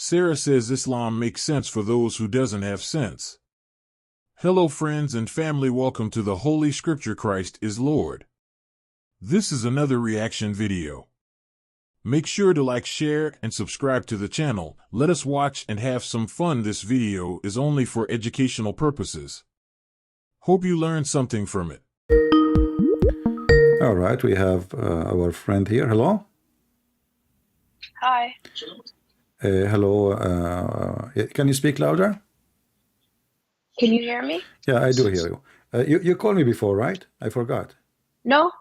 Sarah says Islam makes sense for those who doesn't have sense. Hello friends and family, welcome to the Holy Scripture Christ is Lord. This is another reaction video. Make sure to like, share, and subscribe to the channel. Let us watch and have some fun. This video is only for educational purposes. Hope you learned something from it. All right, we have our friend here. Hello. Hi. Hello. Can you speak louder? Can you hear me? Yeah, I do hear you. You called me before, right? I forgot. No,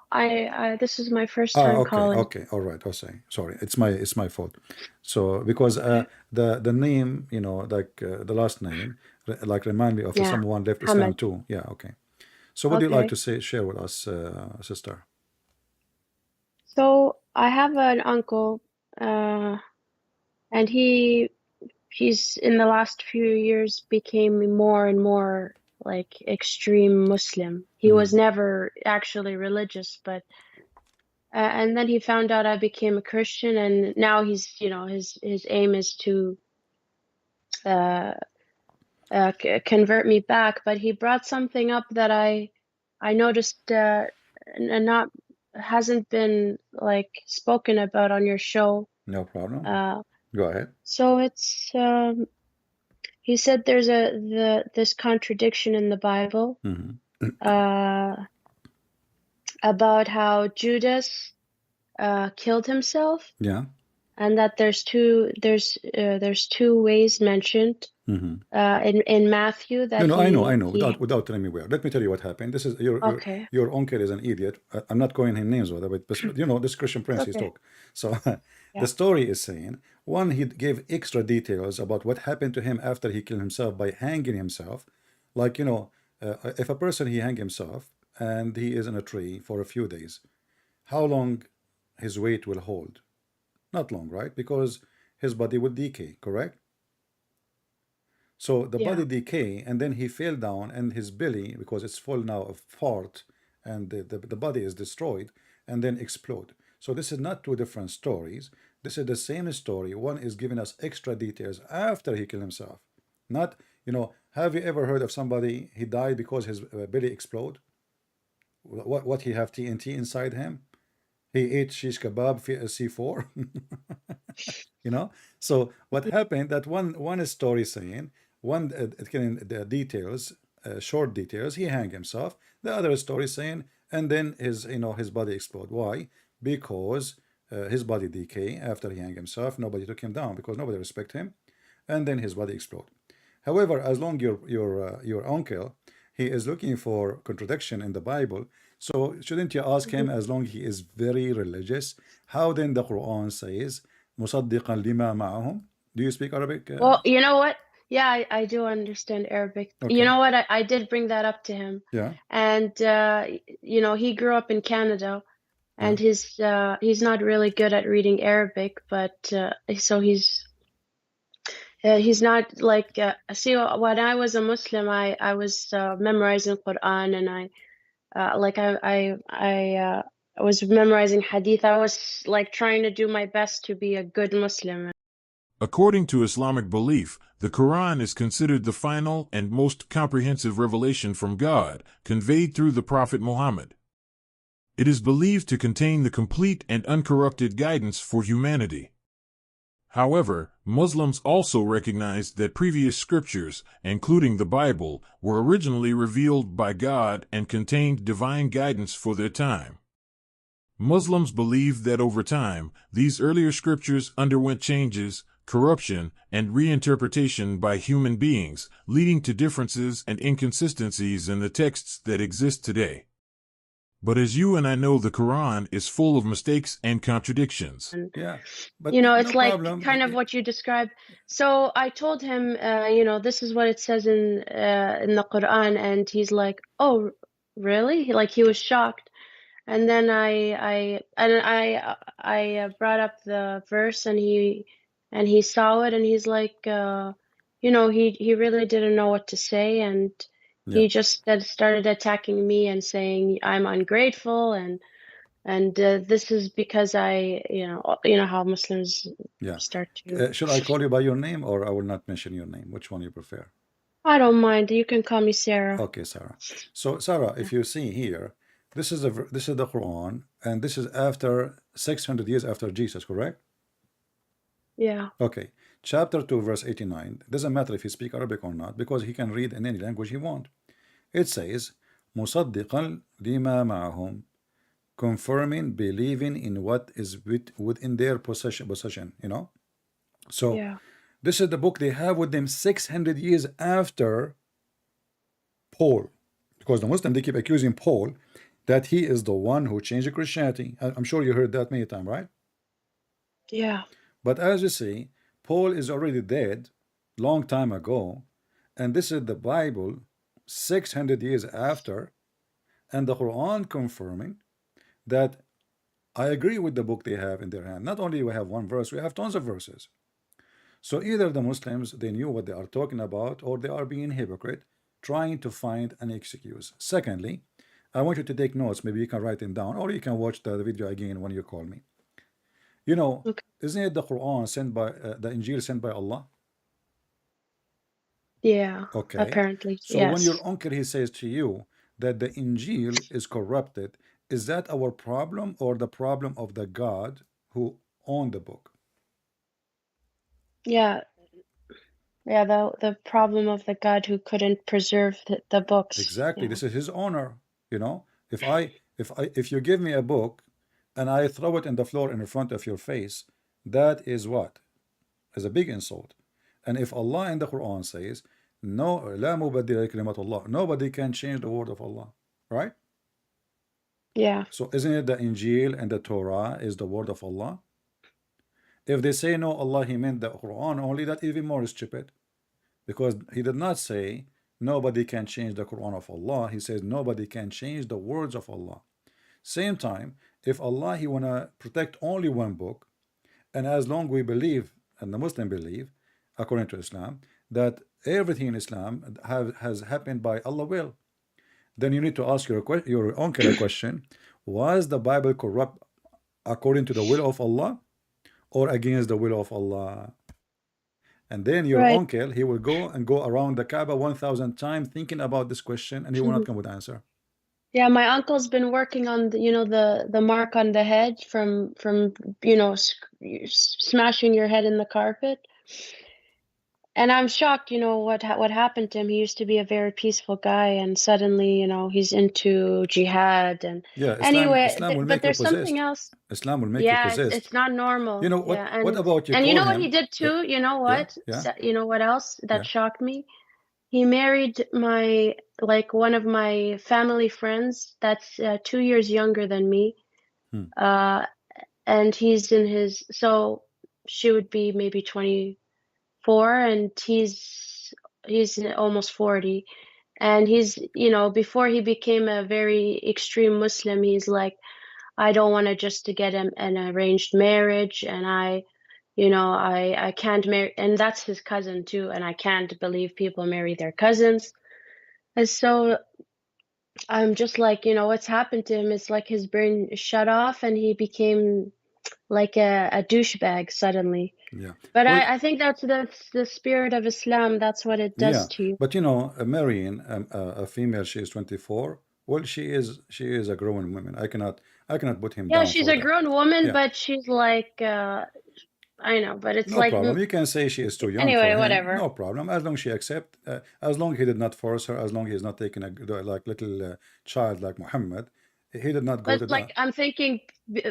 this is my first time okay, calling. okay, all right. I'll say sorry. It's my fault. So because the name, you know, like the last name, like remind me of Yeah, someone left Hamid. Islam too. Yeah, okay. So what do you like to share with us, sister? So I have an uncle, and he's in the last few years became more and more like extreme Muslim. He was never actually religious, but and then he found out I became a Christian, and now he's, you know, his aim is to convert me back. But he brought something up that I noticed not hasn't been like spoken about on your show. No problem. Go ahead. So it's he said there's this contradiction in the Bible about how Judas killed himself. Yeah. And that there's two ways mentioned in Matthew that I know. Without telling me where. Let me tell you what happened. This is your uncle is an idiot. I'm not calling him names, but you know, this Christian prince he's talk. So the story is saying one, he gave extra details about what happened to him after he killed himself by hanging himself. Like, you know, if a person he hang himself and he is in a tree for a few days, how long his weight will hold? Not long, right? Because his body will decay, correct? So the body decay, and then he fell down, and his belly, because it's full now of fart, and the body is destroyed, and then explode. So this is not two different stories. This is the same story. One is giving us extra details after he killed himself. Not, you know, have you ever heard of somebody, he died because his belly explode? What he have TNT inside him? He ate shish kebab C4. You know, so what happened, that one story saying one the details, short details, he hanged himself. The other story saying, and then his, you know, his body explode. Why? Because his body decay after he hanged himself. Nobody took him down because nobody respect him, and then his body explode. However, as long your uncle, he is looking for contradiction in the Bible, so shouldn't you ask him, as long he is very religious, how then the Quran says مصدقا لما معهم? Do you speak Arabic? Well, you know what? Yeah, I do understand Arabic. You know what? I did bring that up to him. Yeah. And you know, he grew up in Canada, and he's not really good at reading Arabic, but so he's not like see, when I was a Muslim, I was memorizing Quran, and I was memorizing Hadith. I was like trying to do my best to be a good Muslim. According to Islamic belief, the Quran is considered the final and most comprehensive revelation from God, conveyed through the Prophet Muhammad. It is believed to contain the complete and uncorrupted guidance for humanity. However, Muslims also recognize that previous scriptures, including the Bible, were originally revealed by God and contained divine guidance for their time. Muslims believe that over time, these earlier scriptures underwent changes, corruption, and reinterpretation by human beings, leading to differences and inconsistencies in the texts that exist today. But as you and I know, the Quran is full of mistakes and contradictions. Yeah, but you know, it's no like problem. kind of what you described. So I told him, you know, this is what it says in the Quran, and he's like, "Oh, really?" He was shocked. And then I brought up the verse, and he saw it, and he's like, you know, he really didn't know what to say, and he just started attacking me and saying I'm ungrateful, and And this is because you know how Muslims start to. Should I call you by your name, or I will not mention your name? Which one you prefer? I don't mind. You can call me Sarah. Okay, Sarah. So Sarah, if you see here, this is the Quran, and this is after 600 years after Jesus, correct? Yeah. Okay. Chapter 2, verse 89. Doesn't matter if he speak Arabic or not, because he can read in any language he want. It says, مُصَدِّقًا لِمَا مَعَهُمْ, confirming, believing in what is within their possession, you know. So this is the book they have with them 600 years after Paul, because the Muslims, they keep accusing Paul that he is the one who changed Christianity. I'm sure you heard that many times, right? Yeah. But as you see, Paul is already dead long time ago, and this is the Bible 600 years after, and the Quran confirming that I agree with the book they have in their hand. Not only we have one verse, we have tons of verses. So either the Muslims, they knew what they are talking about, or they are being hypocrite, trying to find an excuse. Secondly, I want you to take notes. Maybe you can write them down, or you can watch the video again when you call me. You know, isn't it the Quran sent by the Injil sent by Allah? Yeah. Okay. Apparently. So yes. when your uncle he says to you that the Injil is corrupted, is that our problem or the problem of the God who owned the book? Yeah. Yeah, the problem of the God who couldn't preserve the books. Exactly. This is his honor. You know, if you give me a book and I throw it in the floor in front of your face, that is what? Is a big insult. And if Allah in the Quran says, no, لا مبدل لكلمات الله, nobody can change the word of Allah, right? Yeah. So isn't it the Injil and the Torah is the word of Allah? If they say no, Allah, he meant the Quran only, that even more stupid. Because he did not say nobody can change the Quran of Allah. He says nobody can change the words of Allah. Same time, if Allah, he wanna protect only one book, and as long we believe, and the Muslim believe, according to Islam, that everything in Islam has happened by Allah will, then you need to ask your uncle a question: was the Bible corrupt according to the will of Allah or against the will of Allah? And then your uncle, he will go around the Kaaba 1,000 times thinking about this question, and he will not come with answer. Yeah, my uncle's been working on the mark on the head from smashing your head in the carpet. And I'm shocked, what happened to him. He used to be a very peaceful guy, and suddenly, he's into jihad. And Islam will make but there's you something else. Islam will make you possessed. It's not normal. You know what? Yeah, what about you? And call you know him? what he did too? You know what? You know what else that shocked me? He married one of my family friends that's 2 years younger than me. And he's in his, so she would be maybe 24, and he's almost 40. And he's, before he became a very extreme Muslim, he's like, I don't want to just to get an arranged marriage, and I can't marry, and that's his cousin too, and I can't believe people marry their cousins. And so I'm just like, what's happened to him? It's like his brain shut off, and he became like a douchebag suddenly. Yeah. But I think that's the spirit of Islam. That's what it does to you. But marrying a female, she is 24. Well, she is a grown woman. I cannot put him down. Yeah, she's a grown woman, but she's like, I know, but it's no problem. You can say she is too young. Anyway, for him. whatever. No problem. As long as she accept, as long he did not force her, as long he is not taking a like little child like Muhammad. He did not go to like I'm thinking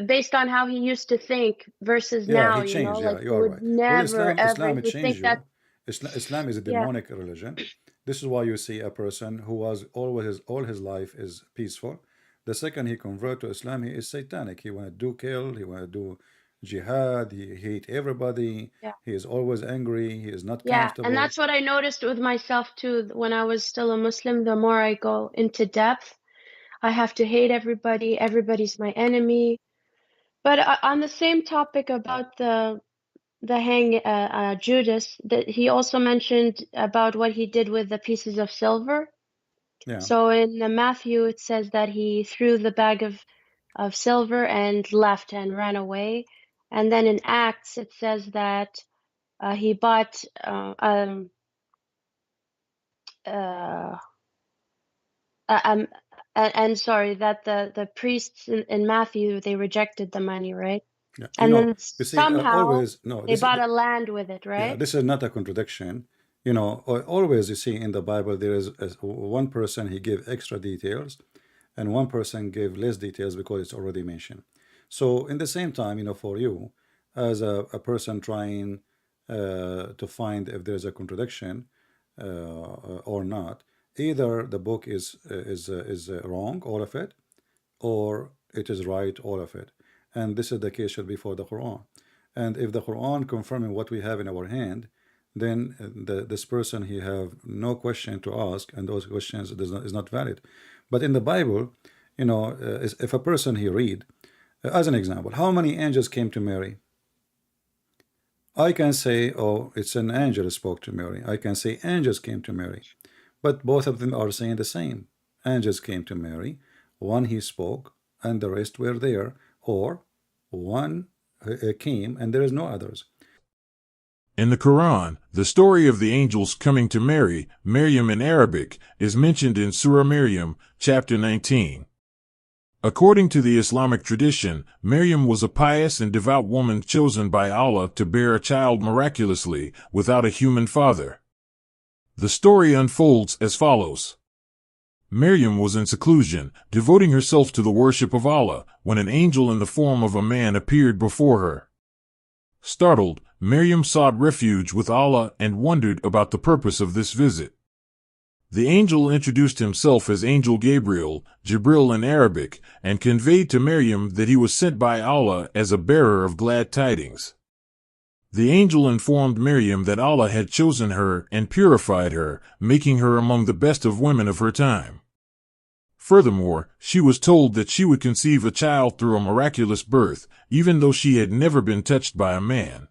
based on how he used to think versus now. He changed. You are right. Never Islam ever think that. Islam is a demonic religion. This is why you see a person who was always all his life is peaceful. The second he convert to Islam, he is satanic. He want to kill. He want to do jihad. He hate everybody. He is always angry. He is not comfortable. And that's what I noticed with myself too. When I was still a Muslim, the more I go into depth, I have to hate everybody. Everybody's my enemy. But on the same topic about the Judas, that he also mentioned about what he did with the pieces of silver. So in Matthew, it says that he threw the bag of of silver and left and ran away. And then in Acts, it says that he bought, and sorry, that the priests in Matthew, they rejected the money, right? Yeah, And then you see, somehow they this bought a land with it, yeah, right? this is not a contradiction. Always you see in the Bible there is one person he gave extra details, and one person gave less details because it's already mentioned. So in the same time, for you as a person trying to find if there's a contradiction or not, either the book is wrong, all of it, or it is right, all of it. And this is the case should be for the Quran. And if the Quran confirming what we have in our hand, then this person he have no question to ask, and those questions is not valid. But in the Bible, if a person he read, as an example, how many angels came to Mary? I can say, oh, it's an angel spoke to Mary. I can say angels came to Mary. But both of them are saying the same. Angels came to Mary. One he spoke, and the rest were there. Or one came, and there is no others. In the Quran, the story of the angels coming to Mary, Maryam in Arabic, is mentioned in Surah Maryam, chapter 19. According to the Islamic tradition, Maryam was a pious and devout woman chosen by Allah to bear a child miraculously, without a human father. The story unfolds as follows. Maryam was in seclusion, devoting herself to the worship of Allah, when an angel in the form of a man appeared before her. Startled, Maryam sought refuge with Allah and wondered about the purpose of this visit. The angel introduced himself as Angel Gabriel, Jibril in Arabic, and conveyed to Maryam that he was sent by Allah as a bearer of glad tidings. The angel informed Maryam that Allah had chosen her and purified her, making her among the best of women of her time. Furthermore, she was told that she would conceive a child through a miraculous birth, even though she had never been touched by a man.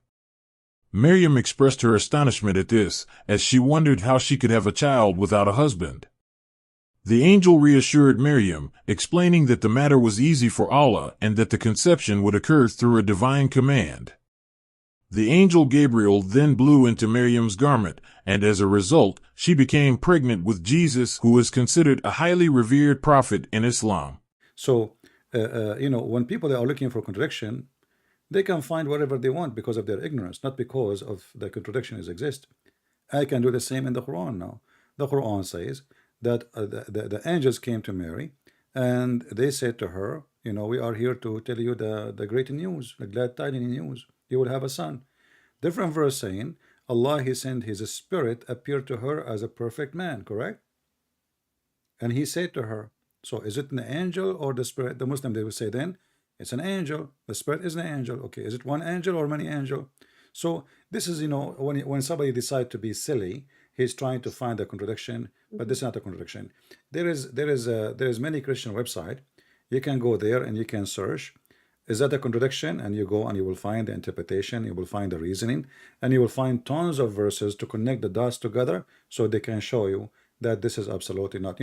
Maryam expressed her astonishment at this, as she wondered how she could have a child without a husband. The angel reassured Maryam, explaining that the matter was easy for Allah and that the conception would occur through a divine command. The angel Gabriel then blew into Maryam's garment, and as a result, she became pregnant with Jesus, who is considered a highly revered prophet in Islam. So, when people are looking for contradiction, they can find whatever they want because of their ignorance, not because of the contradictions exist. I can do the same in the Quran now. The Quran says that the angels came to Mary, and they said to her, we are here to tell you the great news, the glad tidings news. You will have a son. Different verse saying, Allah, he sent his spirit, appeared to her as a perfect man, correct? And he said to her, so is it an angel or the spirit? The Muslim, they will say then, it's an angel. The spirit is an angel. Okay, is it one angel or many angel? So this is, when somebody decides to be silly, he's trying to find a contradiction, but this is not a contradiction. There is many Christian website. You can go there and you can search. Is that a contradiction? And you go and you will find the interpretation, you will find the reasoning, and you will find tons of verses to connect the dots together so they can show you that this is absolutely not.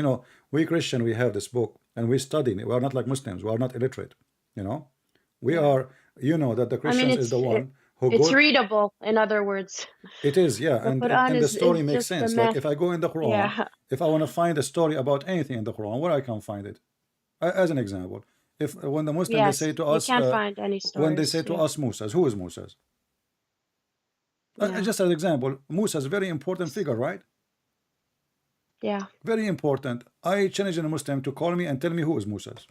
We Christian, we have this book and we study. We are not like Muslims. We are not illiterate. We are, that the Christians is the one who it's readable, in other words. It is, yeah. And the story makes sense. Like if I go in the Quran, if I want to find a story about anything in the Quran, where I can find it? As an example, when the Muslims they say to us, find any stories, when they say to us Moses, who is Moses? Just as an example, Musa is a very important figure, right? Yeah. Very important. I challenge a Muslim to call me and tell me who is Moses.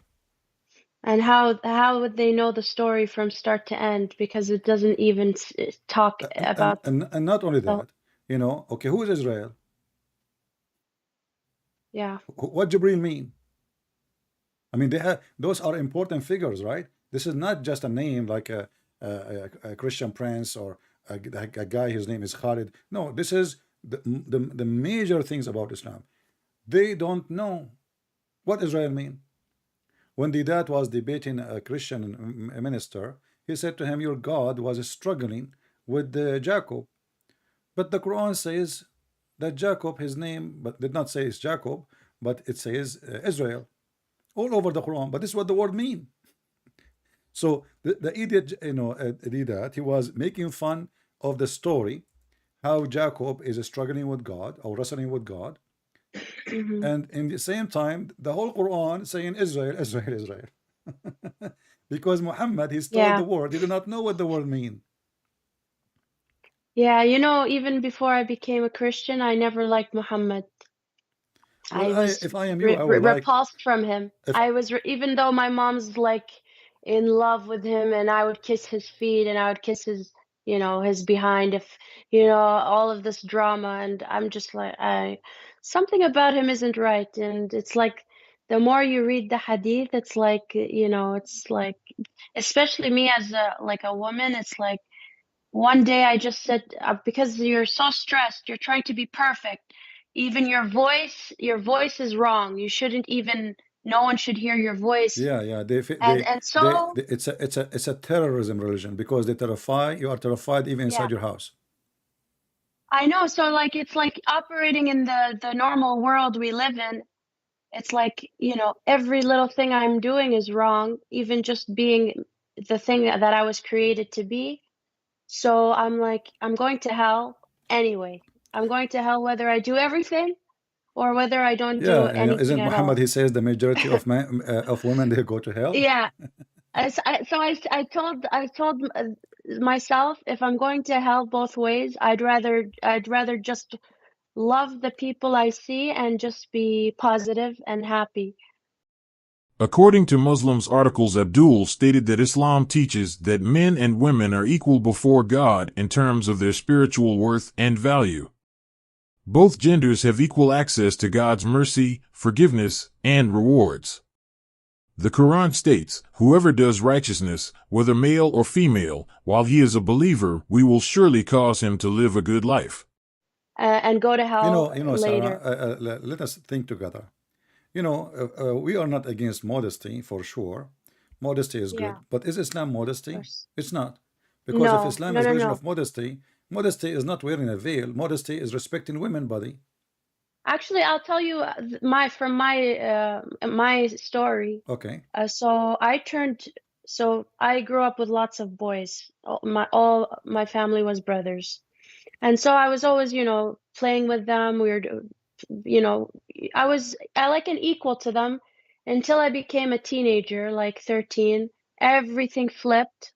And how would they know the story from start to end? Because it doesn't even talk about. And not only that, okay, who is Israel? Yeah. What Jibril mean? I mean, those are important figures, right? This is not just a name like a Christian prince or a guy whose name is Khalid. No, this is the major things about Islam. They don't know what Israel mean. When the dad was debating a Christian minister, he said to him, your God was struggling with Jacob. But the Quran says that Jacob, his name, but did not say it's Jacob, but it says Israel. All over the Quran, but this is what the word mean. So the idiot, did that. He was making fun of the story, how Jacob is struggling with God or wrestling with God, and in the same time, the whole Quran saying Israel, Israel, Israel. Because Muhammad, he stole the word. He did not know what the word mean. Yeah, even before I became a Christian, I never liked Muhammad. Well, I was if I am you, I would repulsed from him. I was, even though my mom's like in love with him, and I would kiss his feet and I would kiss his, his behind, if, all of this drama, and I'm just like, something about him isn't right. And it's like, the more you read the Hadith, it's like, it's like, especially me as a woman, it's like, one day I just said, because you're so stressed, you're trying to be perfect. Even your voice is wrong. You shouldn't even, no one should hear your voice. Yeah, So it's a terrorism religion, because they terrify you, are terrified even inside your house. I know. So like, it's like operating in the normal world we live in. It's like, every little thing I'm doing is wrong, even just being the thing that I was created to be. So I'm like, I'm going to hell anyway. I'm going to hell whether I do everything or whether I don't do anything isn't at Muhammad, all. he says the majority of men, of women, they go to hell. Yeah. I told myself, if I'm going to hell both ways, I'd rather just love the people I see and just be positive and happy. According to Muslims articles, Abdul stated that Islam teaches that men and women are equal before God in terms of their spiritual worth and value. Both genders have equal access to God's mercy, forgiveness, and rewards. The Quran states, whoever does righteousness, whether male or female, while he is a believer, we will surely cause him to live a good life. And go to hell later. Sarah, let us think together. We are not against modesty, for sure. Modesty is good. But is Islam modesty? It's not. Because if Islam is religion of modesty, modesty is not wearing a veil. Modesty is respecting women body. Actually, I'll tell you my story. Okay. So I grew up with lots of boys. All my family was brothers. And so I was always, playing with them. We were, I like an equal to them until I became a teenager, like 13. Everything flipped.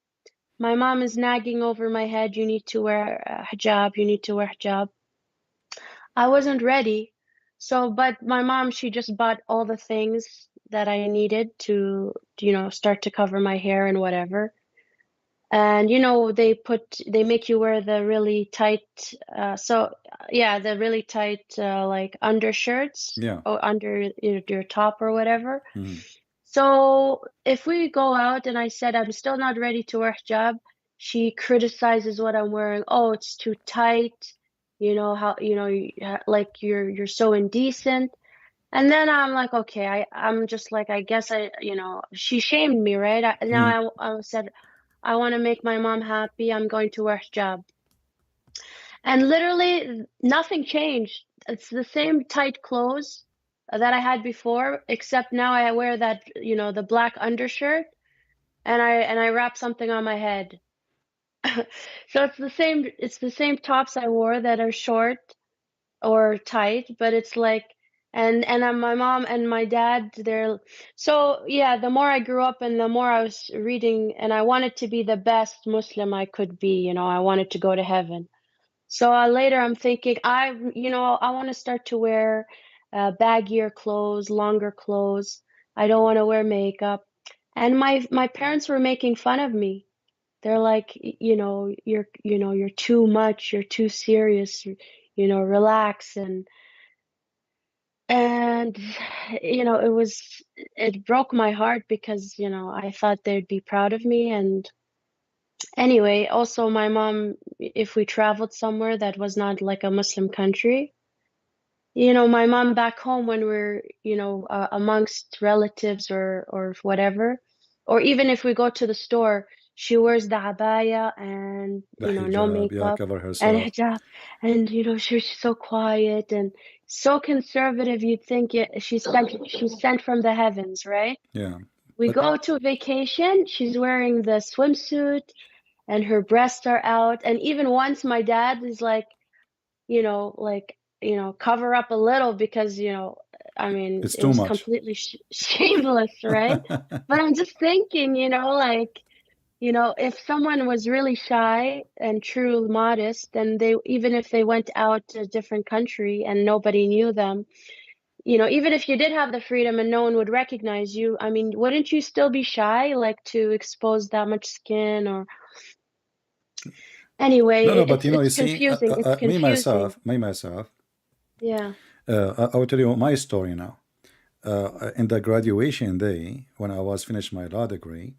My mom is nagging over my head, you need to wear a hijab, you need to wear hijab. I wasn't ready. So, but my mom, she just bought all the things that I needed to, start to cover my hair and whatever. And, they make you wear the really tight, the really tight, like undershirts or under your top or whatever. So if we go out and I said, I'm still not ready to wear hijab, she criticizes what I'm wearing. Oh, it's too tight. Like you're so indecent. And then I'm like, okay, I'm just like, I guess she shamed me, right? I said, I want to make my mom happy. I'm going to wear hijab. And literally nothing changed. It's the same tight clothes that I had before, except now I wear that, the black undershirt and I wrap something on my head. So it's the same tops I wore that are short or tight, but it's like, and my mom and my dad, so yeah, the more I grew up and the more I was reading, and I wanted to be the best Muslim I could be, I wanted to go to heaven. So later I'm thinking, I want to start to wear baggier clothes, longer clothes. I don't want to wear makeup. And my parents were making fun of me. They're like, you're too much, you're too serious, relax. And it broke my heart because, I thought they'd be proud of me. And anyway, also my mom, if we traveled somewhere that was not like a Muslim country, my mom back home when we're, amongst relatives or whatever, or even if we go to the store, she wears the abaya and, The hijab, no makeup cover herself. and hijab. And, she's so quiet and so conservative. You'd think she's sent from the heavens, right? Yeah. We go to vacation. She's wearing the swimsuit and her breasts are out. And even once my dad is like, cover up a little because, I mean, it's it too was much. completely shameless, right? But I'm just thinking, if someone was really shy and true modest, then even if they went out to a different country and nobody knew them, even if you did have the freedom and no one would recognize you, I mean, wouldn't you still be shy, like to expose that much skin or anyway, No, but it's you see, confusing. It's confusing. me myself, Yeah. I will tell you my story now. In the graduation day, when I was finished my law degree,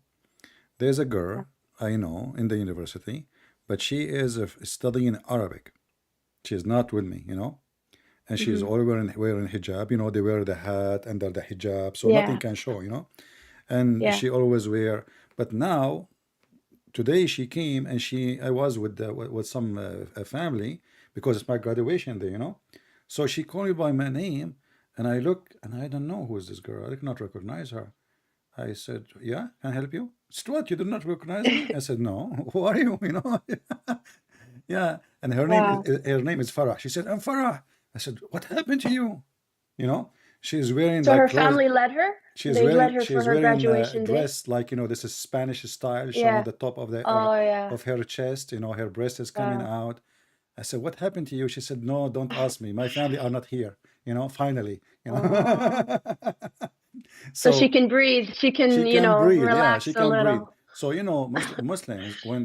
there's a girl I know in the university, but she is studying Arabic. She's not with me, and she's all wearing hijab. They wear the hat under the hijab, so nothing Yeah. can show, and Yeah. she always wear. But now, today she came and I was with some family because it's my graduation day, So she called me by my name, and I look and I don't know who is this girl. I did not recognize her. I said, "Yeah, can I help you?" She "What? You did not recognize me?" I said, "No. Who are you?" Yeah, and her Wow. name is Farah. She said, "I'm Farah." I said, "What happened to you?" She's wearing So her like clothes. family led her? They led her for She's her wearing a graduation day? dress like this is Spanish style, showing Yeah. the top of Oh, yeah. of her chest. Her breast is coming out. I said, "What happened to you?" She said, "No, don't ask me. My family are not here." Finally, Oh. So she So can breathe. She can, she can breathe. Yeah, she relax a can breathe. little. So Muslims when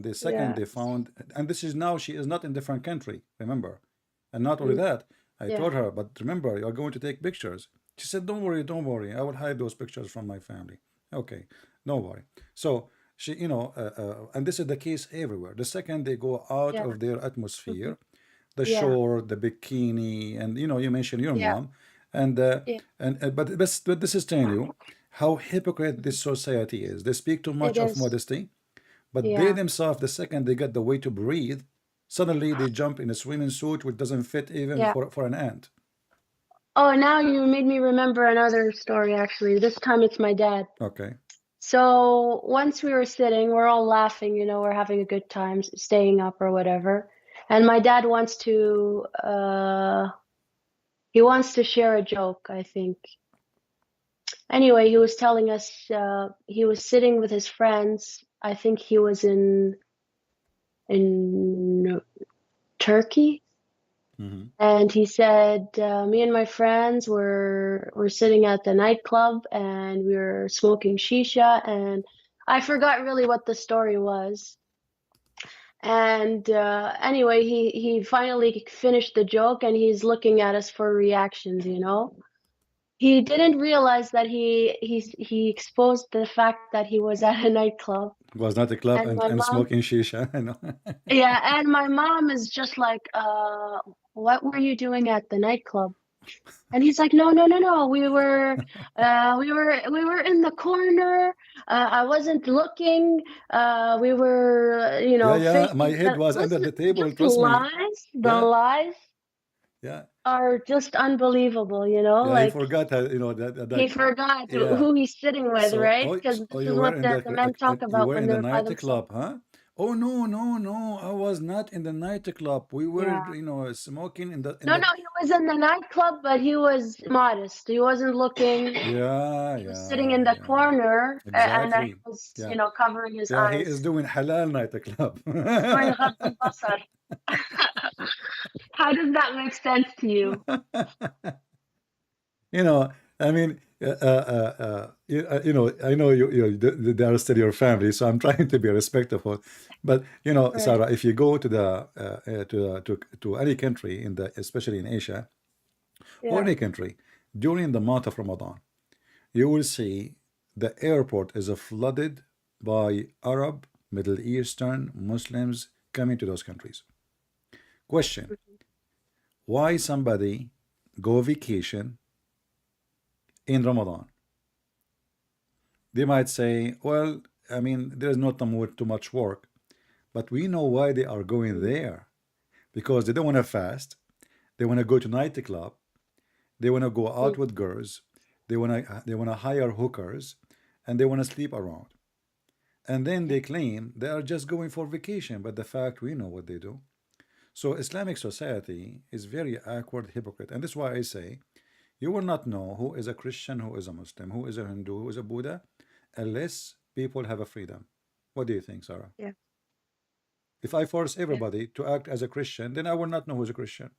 the second Yeah. they found, and this is now she is not in different country, remember, and not only Mm. that, I Yeah. told her, but remember, you are going to take pictures. She said, "Don't worry, don't worry. I will hide those pictures from my family." Okay, don't worry. So she, and this is the case everywhere. The second they go out Yeah. of their atmosphere, the Yeah. short, the bikini, and you mentioned your Yeah. mom, and Yeah. but this is telling you how hypocrite this society is. They speak too It much of is. modesty, but they Yeah. themselves, the second they get the way to breathe, suddenly they jump in a swimming suit which doesn't fit even Yeah. for an ant. Oh, now you made me remember another story, actually. This time it's my dad. Okay. So once we were sitting, we're all laughing, we're having a good time, staying up or whatever. And my dad wants to, he wants to share a joke, I think. Anyway, he was telling us, he was sitting with his friends. I think he was in Turkey. And he said, me and my friends were sitting at the nightclub and we were smoking shisha, and I forgot really what the story was. And anyway, he finally finished the joke and he's looking at us for reactions, He didn't realize that he exposed the fact that he was at a nightclub. It was not a club And my and mom, smoking shisha. I know. yeah, and my mom is just like, what were you doing at the nightclub? And he's like, no, no, no, no. We were in the corner. I wasn't looking. We were, Yeah. My facing head was under listen, the table. just Trust me. lies. The Yeah. lies Yeah. are just unbelievable, Yeah. He like forgot he forgot yeah. who he's sitting with, So, right? Because oh, this you is were what in the men talk you about were when in the they're by themselves. nightclub, huh? Oh no, no, no! I was not in the nightclub. We were, Yeah. smoking in No, no, he was in the nightclub, but he was modest. He wasn't looking. Yeah, He was sitting in the yeah. corner, and he Exactly. was, Yeah, covering his yeah. He eyes. is doing halal nightclub. He's doing غض البصر. How does that make sense to you? I mean, I know they are still your family, so I'm trying to be respectful. But Right. Sarah, if you go to to any country especially in Asia or Yeah. any country during the month of Ramadan, you will see the airport is flooded by Arab, Middle Eastern, Muslims coming to those countries. Question: why somebody go vacation in Ramadan? They might say, well, I mean, there's not too much work, but we know why they are going there. Because they don't want to fast, they want to go to nightclub, they want to go out with girls, they want to hire hookers, and they want to sleep around. And then they claim they are just going for vacation, but the fact we know what they do. So Islamic society is very awkward, hypocrite. And this is why I say you will not know who is a Christian, who is a Muslim, who is a Hindu, who is a Buddha, unless people have a freedom. What do you think, Sarah? Yeah. If I force everybody to act as a Christian, then I will not know who's a Christian,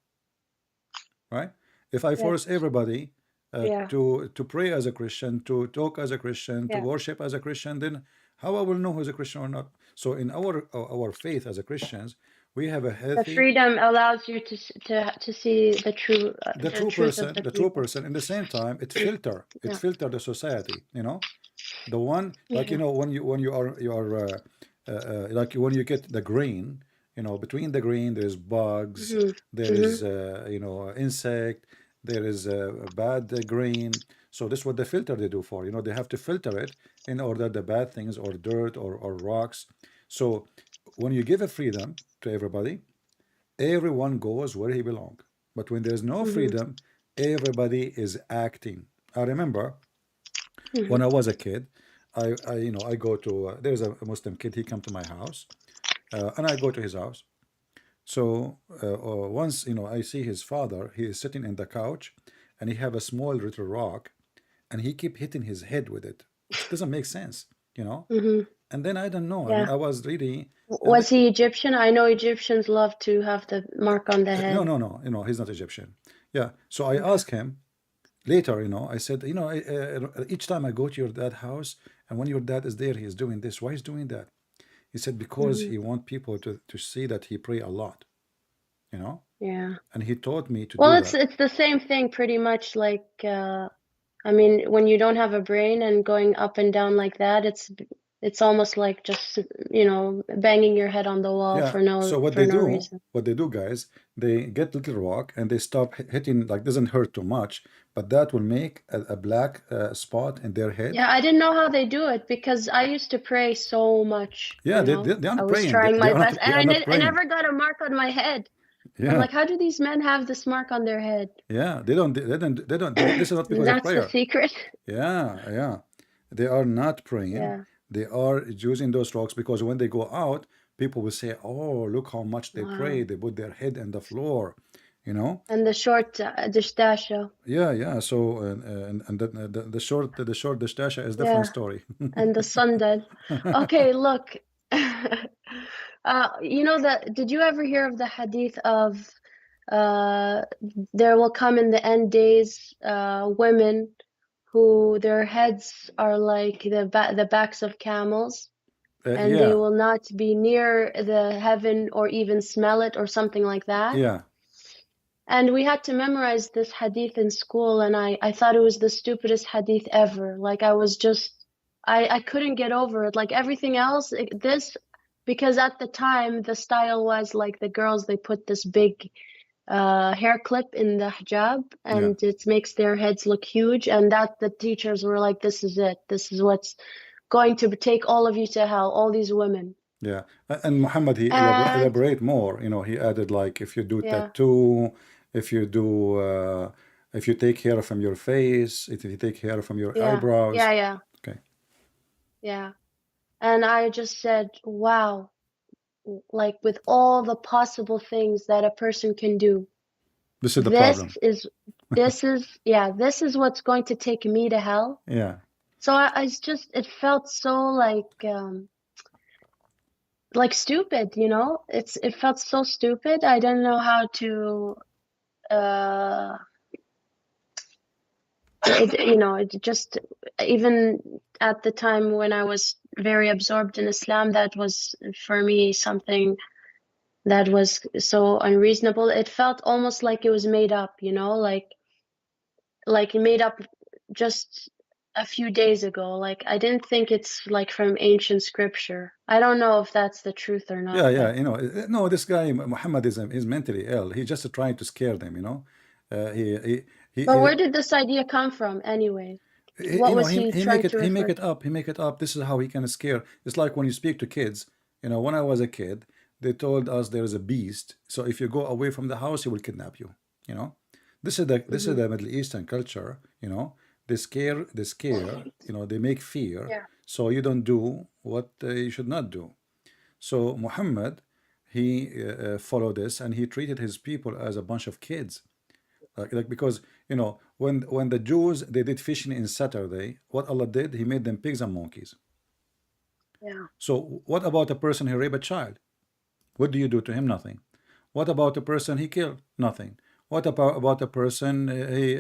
right? If I force everybody to pray as a Christian, to talk as a Christian, to worship as a Christian, then how I will know who's a Christian or not? So in our faith as a Christians, we have a healthy. The freedom allows you to see the true person. In the same time, it filter the society. You know, the one like when you are like when you get the grain. You know, between the grain there's bugs, there is insect, there is a bad grain. So this is what the filter they do for. You know, they have to filter it in order the bad things or dirt or rocks. So when you give a freedom to everybody, everyone goes where he belongs. But when there's no freedom, everybody is acting. I remember when I was a kid, I go to there's a Muslim kid. He come to my house, and I go to his house. So once I see his father. He is sitting in the couch, and he have a small little rock, and he keep hitting his head with it, which doesn't make sense, And then I don't know. I mean, I was really. Was he Egyptian? I know Egyptians love to have the mark on the head. No. He's not Egyptian. Yeah. So I asked him later. I said, each time I go to your dad's house, and when your dad is there, he is doing this. Why is doing that? He said because he want people to see that he pray a lot. Yeah. And he taught me to. Well, it's the same thing, pretty much. Like, I mean, when you don't have a brain and going up and down like that, it's almost like just banging your head on the wall for no reason. What they do, guys, they get little rock and they stop hitting, like doesn't hurt too much, but that will make a black spot in their head. Yeah, I didn't know how they do it because I used to pray so much. Yeah, they aren't praying. I was trying my best, and I never got a mark on my head. Yeah. I'm like, how do these men have this mark on their head? Yeah, they don't. This is not because of prayer. That's the secret. Yeah. They are not praying. Yeah. They are using those rocks because when they go out, people will say, "Oh, look how much they pray. They put their head on the floor." And the short dastasha. Yeah. So and the short dastasha is a different story. And the sandal. Okay, look. Did you ever hear of the hadith of there will come in the end days women who their heads are like the backs of camels, and they will not be near the heaven or even smell it or something like that? Yeah. And we had to memorize this hadith in school, and I thought it was the stupidest hadith ever. Like I couldn't get over it. Like everything else, because at the time the style was like the girls, they put this big hair clip in the hijab, and it makes their heads look huge, and that the teachers were like, this is it. This is what's going to take all of you to hell, all these women. Yeah. And Muhammad, he elaborate more. He added, like, if you do tattoo, if you do if you take hair from your face, if you take hair from your eyebrows. Yeah. Okay. Yeah. And I just said, wow, like with all the possible things that a person can do. This is the problem. This is what's going to take me to hell. Yeah. So it felt so like stupid, it felt so stupid. I didn't know how to, it just, even at the time when I was very absorbed in Islam, that was for me something that was so unreasonable. It felt almost like it was made up, like made up just a few days ago. Like I didn't think it's like from ancient scripture. I don't know if that's the truth or not. Yeah. No, this guy Muhammad is mentally ill. He's just trying to scare them. But where did this idea come from anyway? What was he trying to refer? He make it up. This is how he can scare. It's like when you speak to kids. When I was a kid, they told us there is a beast. So if you go away from the house, he will kidnap you. This is the Middle Eastern culture. they scare, you know, they make fear, Yeah. so you don't do what you should not do. So Muhammad, he followed this, and he treated his people as a bunch of kids. Like because you know, when the Jews, they did fishing in Saturday, what Allah did, He made them pigs and monkeys. Yeah. So what about a person who raped a child? What do you do to him? Nothing. What about a person he killed? Nothing. What about a person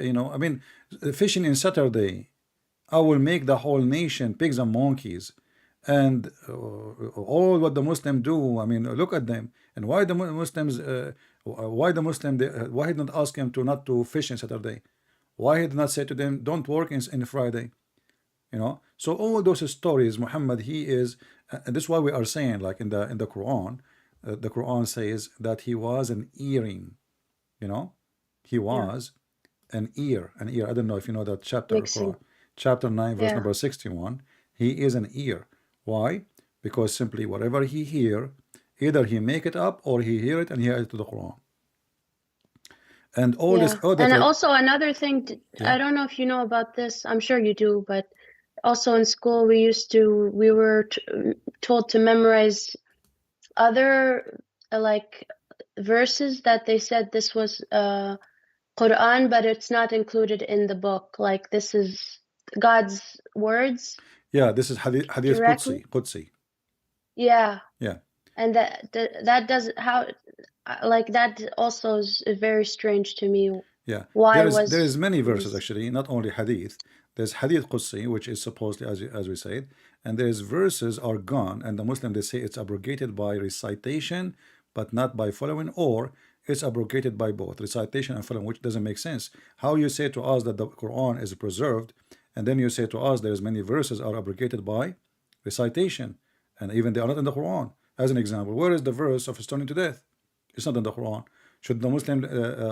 you know, I mean, fishing in Saturday, I will make the whole nation pigs and monkeys, and all what the Muslims do. I mean, look at them. And why the Muslims? Why the Muslim? Why he did not ask him to not to fish in Saturday? Why he did not say to them, don't work in Friday? You know. So all those stories, Muhammad, he is, and this is why we are saying, like in the Quran, the Quran says that he was an earring. You know, he was an ear. I don't know if you know that chapter, Quran, chapter 9, verse number 61. He is an ear. Why? Because simply whatever he hear, either he make it up or he hear it and he add it to the Quran. And all this other. And also another thing, I don't know if you know about this. I'm sure you do, but also in school we were told to memorize other like verses that they said this was Quran, but it's not included in the book. Like this is God's words. Yeah, this is Hadith Qudsi. Yeah. Yeah. And that does how, like that also is very strange to me. Yeah. Why there is many verses actually, not only Hadith. There's Hadith Qudsi, which is supposedly, as we said, and there's verses are gone, and the Muslim, they say it's abrogated by recitation, but not by following, or it's abrogated by both recitation and following, which doesn't make sense. How you say to us that the Quran is preserved, and then you say to us there's many verses are abrogated by recitation, and even they are not in the Quran. As an example, where is the verse of stoning to death? It's not in the Quran. Should the Muslim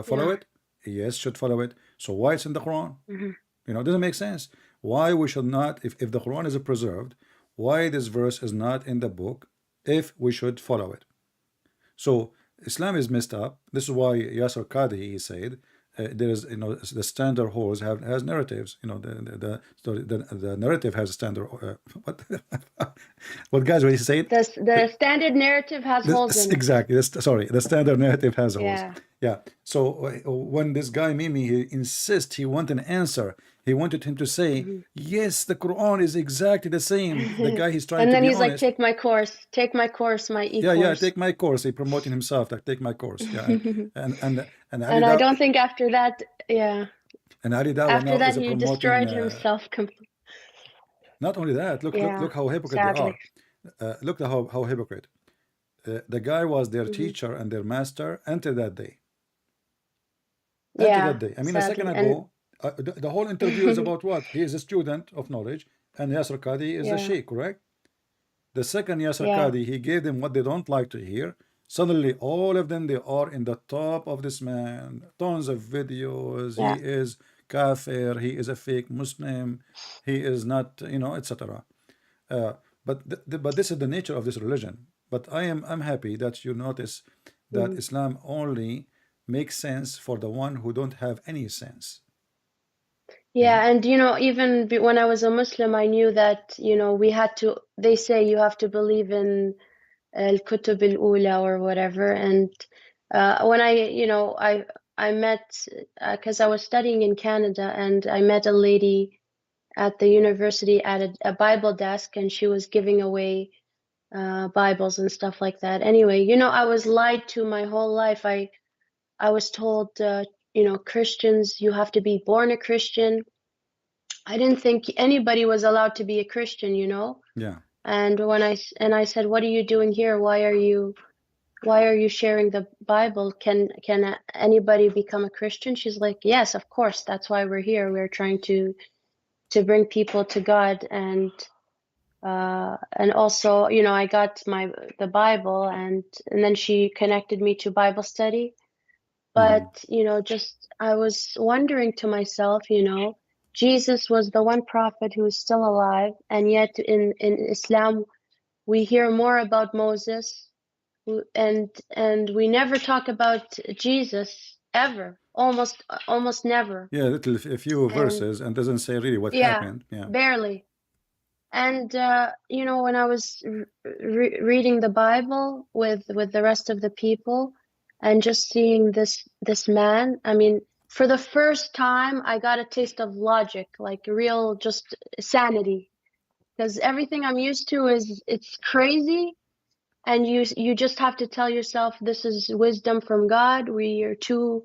follow it? Yes, should follow it. So why it's in the Quran? You know, it doesn't make sense. Why we should not, if the Quran is preserved, why this verse is not in the book if we should follow it? So Islam is messed up. This is why Yasser Qadhi, he said, there is, you know, the standard holes has narratives. You know, the narrative has a standard. What guys? What you say? The standard narrative has holes in it. Exactly. Sorry, the standard narrative has holes. Yeah. So when this guy Mimi, he insists, he wanted an answer. He wanted him to say, yes, the Quran is exactly the same. The guy, he's trying to be honest. And then he's like, take my course, my e-course. Yeah, take my course. He promoting himself, like, take my course. Yeah. and I don't think after that, And Ali Dawah after that he destroyed himself completely. Not only that, look how hypocrite they are. Look how hypocrite. The guy was their teacher and their master until that day. Until that day. I mean, sadly. A second ago, the whole interview is about what? He is a student of knowledge, and Yasser Qadhi is a sheikh, correct? The second Yasser Qadhi, he gave them what they don't like to hear. Suddenly, all of them, they are in the top of this man. Tons of videos. He is kafir. He is a fake Muslim. He is not, you know, etc. But this is the nature of this religion. But I'm happy that you notice that Islam only makes sense for the one who don't have any sense. Yeah, and you know, even when I was a Muslim, I knew that, you know, we had to, they say you have to believe in al-kutub al-ula or whatever. And when I met, because I was studying in Canada, and I met a lady at the university at a Bible desk, and she was giving away Bibles and stuff like that. Anyway, you know, I was lied to my whole life. I was told, you know, Christians, you have to be born a Christian. I didn't think anybody was allowed to be a Christian, you know? Yeah. And when I said, what are you doing here? Why are you sharing the Bible? Can anybody become a Christian? She's like, yes, of course. That's why we're here. We're trying to bring people to God. And also, you know, I got the Bible, and then she connected me to Bible study. But, you know, just, I was wondering to myself, you know, Jesus was the one prophet who is still alive. And yet in Islam, we hear more about Moses, and we never talk about Jesus ever. almost never. Yeah, a few verses, and doesn't say really what happened. Yeah, barely. And you know, when I was reading the Bible with the rest of the people, and just seeing this man, I mean, for the first time, I got a taste of logic, like real just sanity, because everything I'm used to it's crazy, and you just have to tell yourself this is wisdom from God. We are too,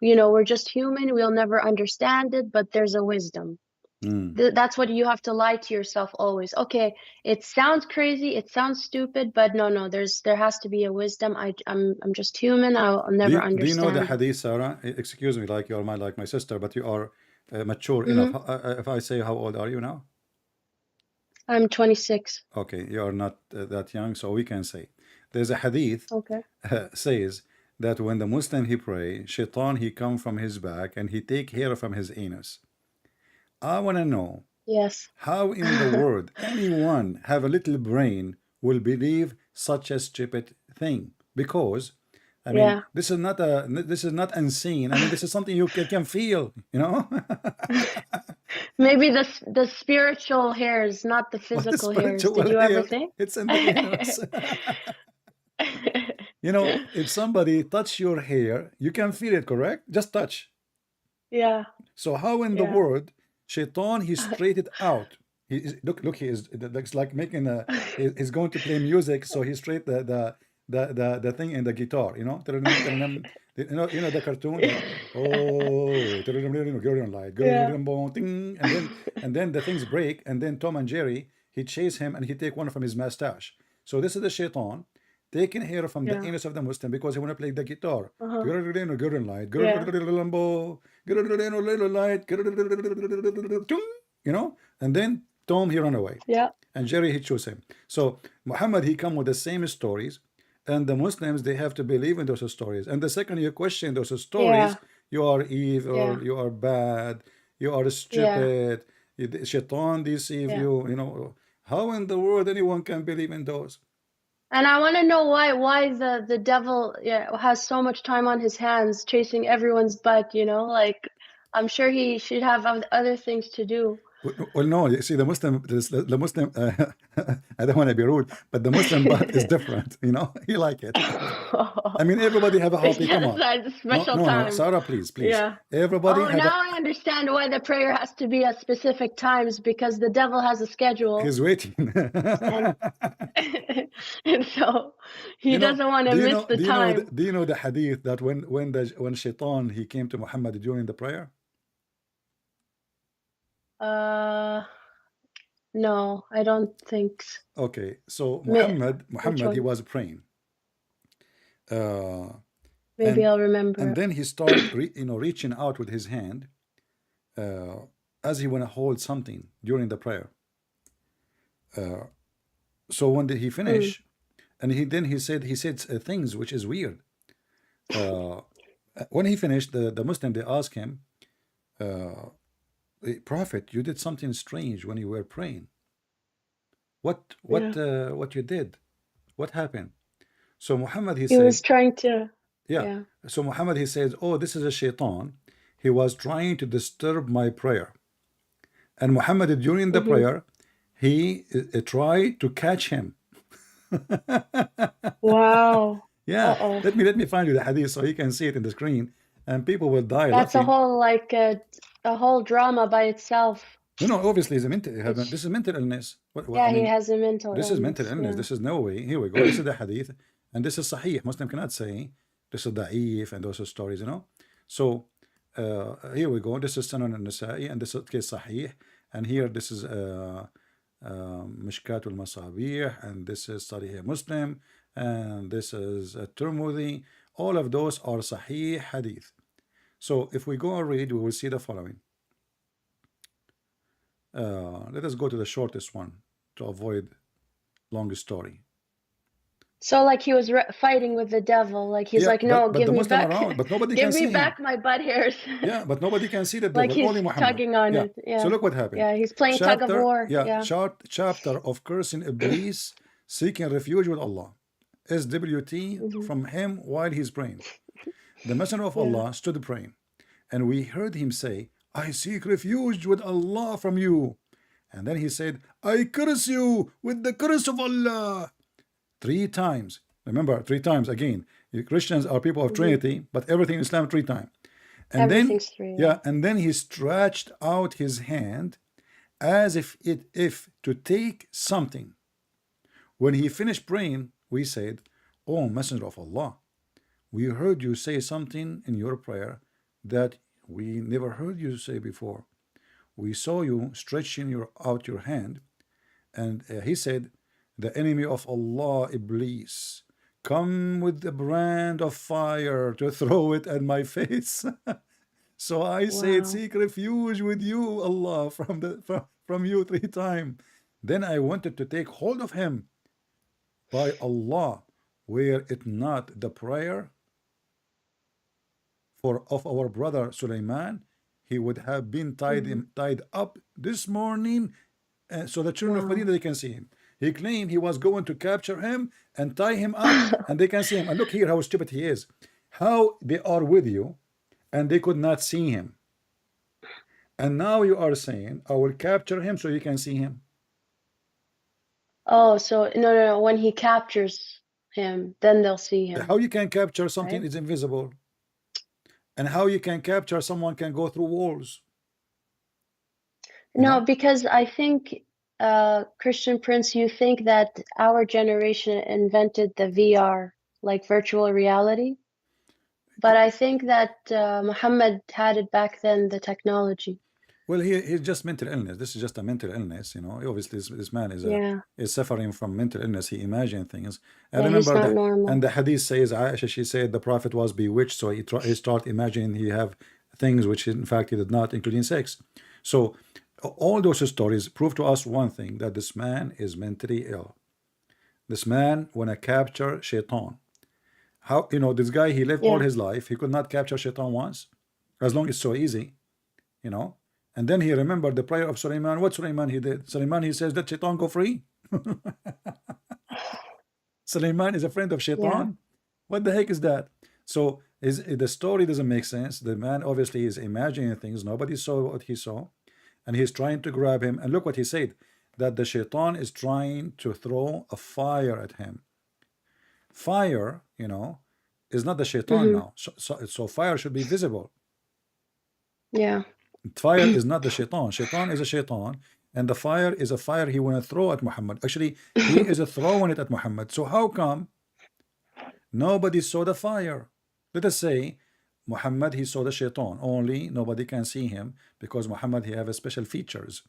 you know, we're just human. We'll never understand it, but there's a wisdom. That's what you have to lie to yourself always. Okay, it sounds crazy, it sounds stupid, but no, there has to be a wisdom. I'm just human. I'll never understand. Do you know the Hadith, Sarah? Excuse me, like you're like my sister, but you are mature enough. If I say, how old are you now? I'm 26. Okay, you are not that young, so we can say there's a Hadith. Okay. Says that when the Muslim he pray, Shaitan he come from his back and he take hair from his anus. I want to know, yes, how in the world anyone have a little brain will believe such a stupid thing? Because I mean, this is not unseen. I mean, this is something you can feel, you know. Maybe the spiritual hairs, not the physical hairs. Did you ever think? It's in the anus. You know, if somebody touch your hair, you can feel it, correct? Just touch. Yeah. So how in the world Shaitan he straight it out? He is, look, he is, looks like making a. He's going to play music, so he straight the thing in the guitar, you know. You know the cartoon. Like, and then the things break, and then Tom and Jerry he chase him and he take one from his mustache. So this is the Shaitan taking hair from the anus of the Muslim because he want to play the guitar. You know, and then Tom he run away. Yeah. And Jerry he chose him. So Muhammad he come with the same stories, and the Muslims they have to believe in those stories. And the second you question those stories, you are evil, you are bad, you are stupid, Shaitan deceive you. You know, how in the world anyone can believe in those? And I want to know why the devil has so much time on his hands chasing everyone's butt, you know, like I'm sure he should have other things to do. Well, no, you see, the Muslim, I don't want to be rude, but the Muslim butt is different, you know, he like it. I mean, everybody have a hobby, come on. No, Sarah, please. Yeah. Everybody now I understand why the prayer has to be at specific times, because the devil has a schedule. He's waiting. and so he doesn't want to miss the time. Do you know the Hadith that when Shaitan, he came to Muhammad during the prayer? No, I don't think so. Okay, so Muhammad he was praying. Maybe I'll remember. And then he started reaching out with his hand as he want to hold something during the prayer. So when did he finish? And he said things which is weird. When he finished, the Muslim they asked him, Prophet, you did something strange when you were praying. What you did? What happened? So Muhammad he said, was trying to So Muhammad he says, oh, this is a Shaitan. He was trying to disturb my prayer. And Muhammad during the prayer he tried to catch him. Wow. Yeah. Let me find you the hadith so you can see it in the screen and people will die. That's laughing. A whole a whole drama by itself. No, obviously it's a this is mental illness. I mean, he has a mental illness. This is mental illness. This is no way. Here we go. This is the hadith. And this is sahih. Muslim cannot say this is da'if and those stories, you know. So here we go. This is Sunan al-Nasa'i and this is sahih. And here this is Mishkat al-Masabih and this is Sahih Muslim and this is Tirmidhi. All of those are sahih hadith. So if we go and read, we will see the following. Let us go to the shortest one to avoid long story. So like he was fighting with the devil, like he's like, no, give me back, but nobody can see give me back my butt hairs. Yeah, but nobody can see the devil. Like he's only Muhammad. tugging on it. Yeah. So look what happened. Yeah, he's playing tug of war. Chapter of cursing Iblis, seeking refuge with Allah. SWT from him while he's praying. The Messenger of Allah stood praying. And we heard him say, I seek refuge with Allah from you. And then he said, I curse you with the curse of Allah. 3 times. Remember, 3 times again. Christians are people of Trinity, but everything in Islam 3 times. And then, and then he stretched out his hand as if to take something. When he finished praying, we said, O Messenger of Allah, we heard you say something in your prayer that we never heard you say before. We saw you stretching out your hand, and he said, the enemy of Allah, Iblis, come with the brand of fire to throw it at my face. So I said, seek refuge with you, Allah, from you 3 times. Then I wanted to take hold of him. By Allah, were it not the prayer of our brother Sulaiman, he would have been tied up this morning, so the children of Medina, they can see him. He claimed he was going to capture him and tie him up, and they can see him. And look here how stupid he is. How they are with you, and they could not see him. And now you are saying, I will capture him so you can see him. Oh, so no. When he captures him, then they'll see him. How you can capture something is invisible? And how you can capture someone can go through walls? No, because I think, Christian Prince, you think that our generation invented the VR, like virtual reality. But I think that Muhammad had it back then, the technology. Well, he's just mental illness. This is just a mental illness, you know. Obviously, this man is suffering from mental illness. He imagined things. And remember that, and the Hadith says, Aisha, she said the Prophet was bewitched, so he started imagining he have things which in fact he did not, including sex. So all those stories prove to us one thing, that this man is mentally ill. This man wanna capture Shaitan. How, you know, this guy, he lived all his life, he could not capture Shaitan once, as long as it's so easy, you know. And then he remembered the prayer of Sulaiman. What Sulaiman he did? Sulaiman, he says, let Shaitan go free. Sulaiman is a friend of Shaitan. What the heck is that? So the story doesn't make sense. The man obviously is imagining things. Nobody saw what he saw. And he's trying to grab him. And look what he said, that the Shaitan is trying to throw a fire at him. Fire, you know, is not the Shaitan now. So fire should be visible. Yeah. Fire is not the Shaitan. Shaitan is a Shaitan, and the fire is a fire he want to throw at Muhammad. Actually, he is throwing it at Muhammad. So how come nobody saw the fire? Let us say Muhammad, he saw the Shaitan. Only nobody can see him because Muhammad, he have special features.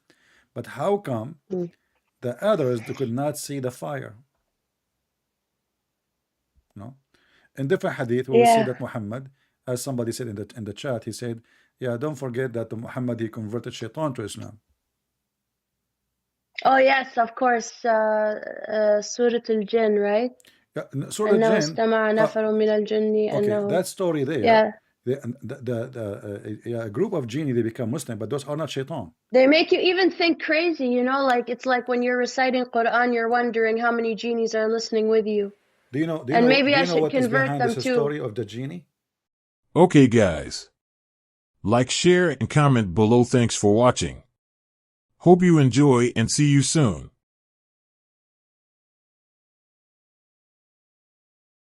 But how come the others could not see the fire? No. In different hadith, we will see that Muhammad, as somebody said in the chat, he said, yeah, don't forget that Muhammad, he converted Shaitan to Islam. Oh yes, of course. Surah Al-Jinn, right? Yeah, Surah Al-Jinn. Okay, that story there. A group of genie, they become Muslim, but those are not Shaitan. They make you even think crazy, you know, like it's like when you're reciting Quran, you're wondering how many genies are listening with you. Do you know? And maybe I should what convert them the story of the genie? Okay, guys. Like, share, and comment below. Thanks for watching. Hope you enjoy and see you soon.